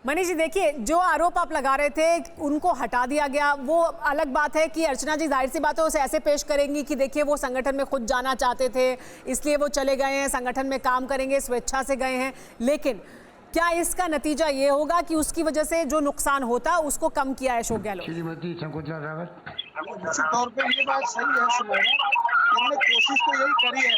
मनीष जी देखिए, जो आरोप आप लगा रहे थे उनको हटा दिया गया, वो अलग बात है कि अर्चना जी जाहिर सी बात है उसे ऐसे पेश करेंगी कि देखिए वो संगठन में खुद जाना चाहते थे इसलिए वो चले गए हैं, संगठन में काम करेंगे, स्वेच्छा से गए हैं। लेकिन क्या इसका नतीजा ये होगा कि उसकी वजह से जो नुकसान होता उसको कम किया है अशोक गहलोत? श्रीमती शकुंतला रावत, निश्चित तौर पे ये बात सही है सुनैना, इन्होंने कोशिश तो यही करी है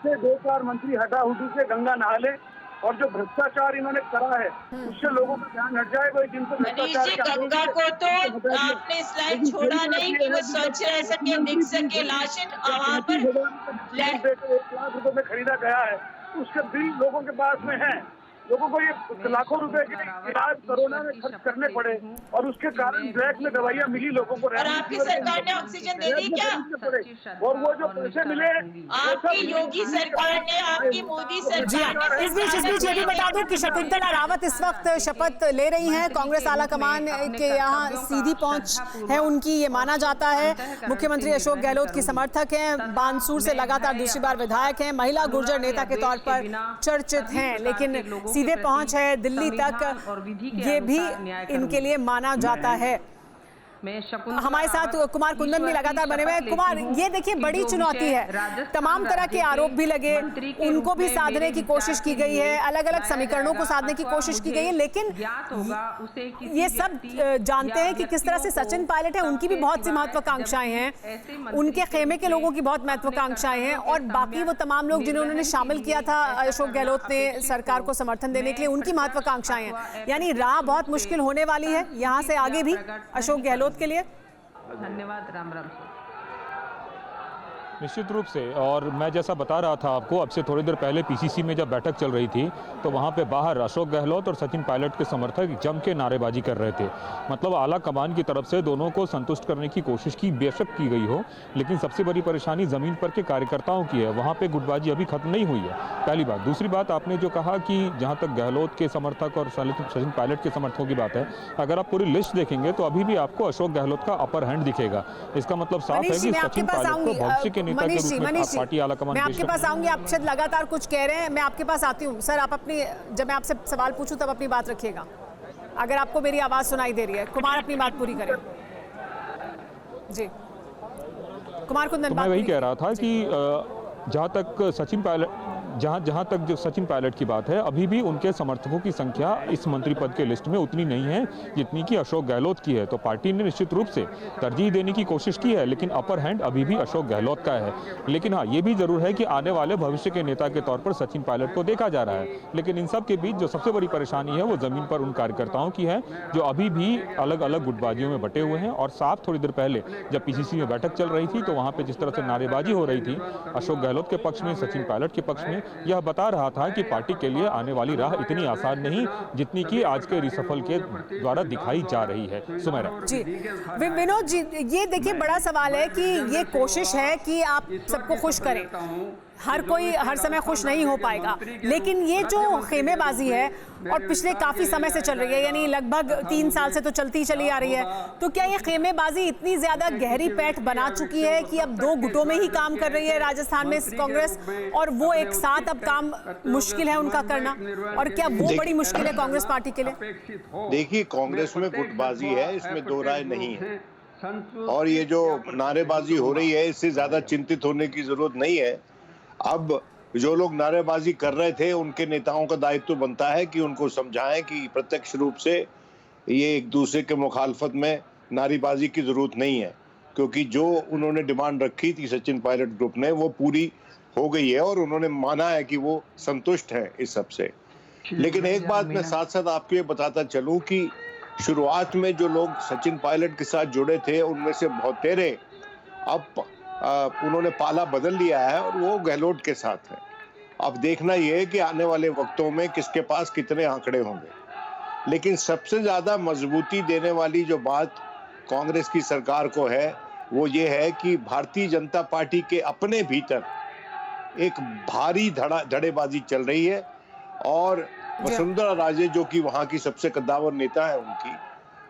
कि 2-4 मंत्री हटा हुटी से गंगा नहा ले और जो भ्रष्टाचार इन्होंने करा है उससे लोगों का ध्यान हट जाए। वो जिनको भ्रष्टाचार गंगा को तो आपने स्लाइड छोड़ा नहीं कि वो स्वच्छ रह सके, दिख सके, लाशित वहाँ पर 1 लाख रुपए में खरीदा गया है, उसके बिल लोगों के पास में है। लोगों को ये लाखों रुपए के इलाज कोरोना में खर्च करने पड़े और उसके कारण ब्लैक में दवाइयाँ मिली लोगों को। और आपकी सरकार ने ऑक्सीजन दे दी क्या? और वो जो पैसे मिले आपकी योगी सरकार ने, आपकी मोदी सरकार ने। इस बीच ये भी बता दूं कि शकुंतला रावत इस वक्त शपथ ले रही हैं। कांग्रेस आला कमान के यहाँ सीधी पहुंच है उनकी, ये माना जाता है। मुख्यमंत्री अशोक गहलोत की समर्थक हैं, बानसूर से लगातार दूसरी बार विधायक हैं, महिला गुर्जर नेता के तौर पर चर्चित हैं, लेकिन सीधे पहुंच है दिल्ली तक, ये भी इनके लिए माना जाता है। हमारे साथ कुमार कुंदन भी लगातार बने हुए हैं। कुमार, ये देखिए बड़ी चुनौती है, तमाम तरह के आरोप भी लगे, उनको भी साधने की कोशिश की गई है, अलग अलग समीकरणों को साधने की कोशिश की गई है, लेकिन ये सब जानते हैं कि किस तरह से सचिन पायलट है, उनकी भी बहुत सी महत्वाकांक्षाएं हैं, उनके खेमे के लोगों की बहुत महत्वाकांक्षाएं हैं, और बाकी वो तमाम लोग जिन्हें उन्होंने शामिल किया था अशोक गहलोत ने सरकार को समर्थन देने के लिए, उनकी महत्वाकांक्षाएं हैं। यानी राह बहुत मुश्किल होने वाली है यहाँ से आगे भी अशोक गहलोत के लिए। धन्यवाद। राम राम। निश्चित रूप से, और मैं जैसा बता रहा था आपको, अब से थोड़ी देर पहले पीसीसी में जब बैठक चल रही थी तो वहाँ पे बाहर अशोक गहलोत और सचिन पायलट के समर्थक जम के नारेबाजी कर रहे थे। मतलब आला कमान की तरफ से दोनों को संतुष्ट करने की कोशिश की बेशक की गई हो, लेकिन सबसे बड़ी परेशानी ज़मीन पर के कार्यकर्ताओं की है। वहाँ पर गुटबाजी अभी खत्म नहीं हुई है, पहली बात। दूसरी बात, आपने जो कहा कि जहाँ तक गहलोत के समर्थक और सचिन पायलट के समर्थकों की बात है, अगर आप पूरी लिस्ट देखेंगे तो अभी भी आपको अशोक गहलोत का अपर हैंड दिखेगा। इसका मतलब साफ है कि सचिन पायलट को भविष्य के मनीष जी, मैं आपके पास आऊंगी। आप शायद लगातार कुछ कह रहे हैं, मैं आपके पास आती हूँ। सर, आप अपनी, जब मैं आपसे सवाल पूछूं तब अपनी बात रखिएगा, अगर आपको मेरी आवाज सुनाई दे रही है। कुमार अपनी बात पूरी करें जी। कुमार कुंदन, मैं वही कह रहा था कि जहाँ तक सचिन पायलट की बात है, अभी भी उनके समर्थकों की संख्या इस मंत्री पद के लिस्ट में उतनी नहीं है जितनी कि अशोक गहलोत की है। तो पार्टी ने निश्चित रूप से तरजीह देने की कोशिश की है, लेकिन अपर हैंड अभी भी अशोक गहलोत का है। लेकिन हाँ, ये भी जरूर है कि आने वाले भविष्य के नेता के तौर पर सचिन पायलट को देखा जा रहा है। लेकिन इन सब के बीच जो सबसे बड़ी परेशानी है वो जमीन पर उन कार्यकर्ताओं की है जो अभी भी अलग अलग गुटबाजियों में बटे हुए हैं। और साफ थोड़ी देर पहले जब पीसीसी में बैठक चल रही थी तो वहाँ पर जिस तरह से नारेबाजी हो रही थी अशोक गहलोत के पक्ष में, सचिन पायलट के पक्ष में, यह बता रहा था कि पार्टी के लिए आने वाली राह इतनी आसान नहीं जितनी कि आज के रिसफल के द्वारा दिखाई जा रही है। सुमेरा जी, विनोद जी, ये देखिए बड़ा सवाल है कि ये कोशिश है कि आप सबको खुश करें, हर कोई हर समय खुश नहीं हो पाएगा, लेकिन ये जो खेमेबाजी है और पिछले काफी समय से चल रही है, यानी लगभग 3 साल से तो चलती चली आ रही है, तो क्या ये खेमेबाजी इतनी ज्यादा गहरी पैठ बना चुकी है कि अब 2 गुटों में ही काम कर रही है राजस्थान में कांग्रेस, और वो एक साथ अब काम मुश्किल है उनका करना? और क्या वो बड़ी मुश्किल है कांग्रेस पार्टी के लिए? देखिए, कांग्रेस में गुटबाजी है, इसमें दो राय नहीं है, और ये जो नारेबाजी हो रही है इससे ज्यादा चिंतित होने की जरूरत नहीं है। अब जो लोग नारेबाजी कर रहे थे उनके नेताओं का दायित्व बनता है कि उनको समझाएं कि प्रत्यक्ष रूप से ये एक दूसरे के मुखालफत में नारेबाजी की जरूरत नहीं है, क्योंकि जो उन्होंने डिमांड रखी थी सचिन पायलट ग्रुप ने वो पूरी हो गई है और उन्होंने माना है कि वो संतुष्ट है इस सब से। लेकिन एक बात मैं साथ साथ आपको ये बताता चलूं कि शुरुआत में जो लोग सचिन पायलट के साथ जुड़े थे उनमें से बहुतेरे अब उन्होंने पाला बदल लिया है और वो गहलोत के साथ है। अब देखना यह है कि आने वाले वक्तों में किसके पास कितने आंकड़े होंगे। लेकिन सबसे ज्यादा मजबूती देने वाली जो बात कांग्रेस की सरकार को है वो ये है कि भारतीय जनता पार्टी के अपने भीतर एक भारी धड़ेबाजी चल रही है, और वसुंधरा राजे जो कि वहां की सबसे कद्दावर नेता है उनकी,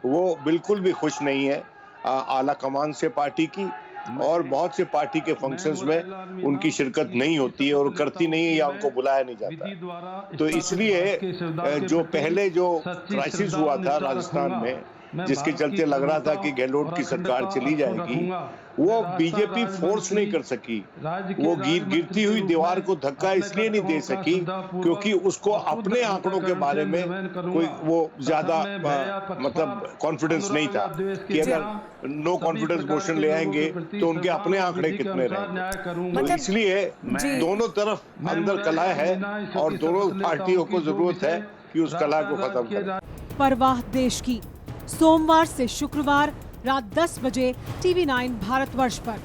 वो बिल्कुल भी खुश नहीं है आला कमान से पार्टी की। और बहुत से पार्टी के फंक्शंस में उनकी शिरकत नहीं होती है और करती नहीं है या उनको बुलाया नहीं जाता। तो इसलिए जो पहले जो क्राइसिस हुआ था राजस्थान में, जिसके चलते लग रहा था कि गहलोत की सरकार चली जाएगी, वो बीजेपी फोर्स नहीं कर सकी। वो गिरती हुई दीवार को धक्का इसलिए नहीं दे सकी क्योंकि उसको अपने आंकड़ों के बारे में कोई वो ज्यादा मतलब कॉन्फिडेंस नहीं था कि अगर नो कॉन्फिडेंस मोशन ले आएंगे तो उनके अपने आंकड़े कितने रहेंगे। तो इसलिए दोनों तरफ अंदर कला है और दोनों पार्टियों को जरूरत है कि उस कला को खत्म करें। परवाह देश की, सोमवार से शुक्रवार रात 10 बजे TV9 भारतवर्ष पर।